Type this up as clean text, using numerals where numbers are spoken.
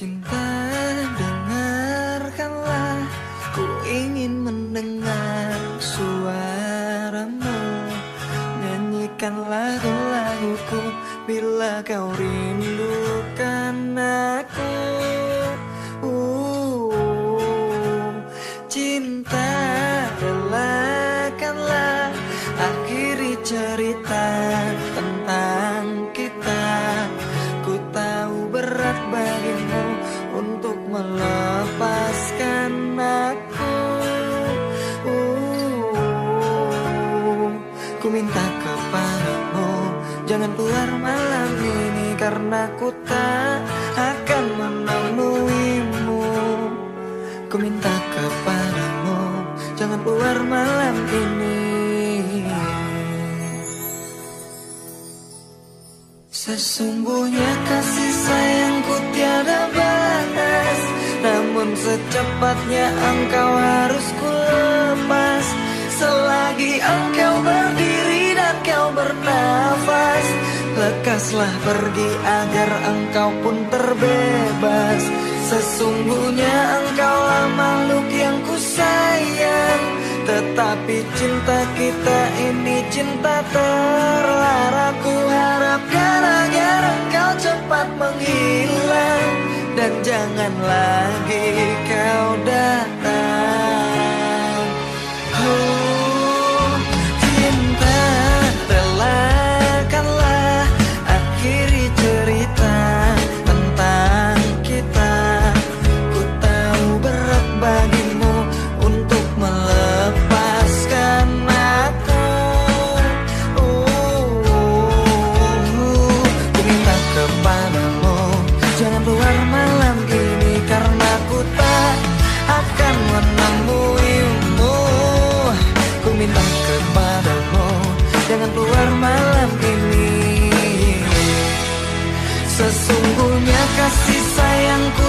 Cinta, dengarkanlah, ku ingin mendengar suaramu. Nyanyikan lagu-laguku bila kau rindukan aku. Cinta, relakanlah, akhiri cerita tentang kita. Ku tahu berat bagimu untuk melepaskan aku. Ku minta kepadamu, jangan keluar malam ini, karena ku tak akan menemuimu. Ku minta kepadamu, jangan keluar malam ini. Sesungguhnya kasih sayangku tiada batas, namun secepatnya engkau harus ku lepas. Selagi engkau berdiri dan kau bernafas, lekaslah pergi agar engkau pun terbebas. Sesungguhnya engkaulah makhluk yang ku sayang, tetapi cinta kita ini cinta terlarang. Ku harapkan agar engkau cepat menghilang, dan jangan lagi kau datang. Cinta, relakanlah, akhiri cerita tentang kita. Ku tahu berat bagimu untuk melepaskan aku. Ku minta kepadamu, jangan keluar malam ini, karena ku tak akan menemuimu. Ku minta kepadamu, jangan keluar malam ini. Sesungguhnya kasih sayangku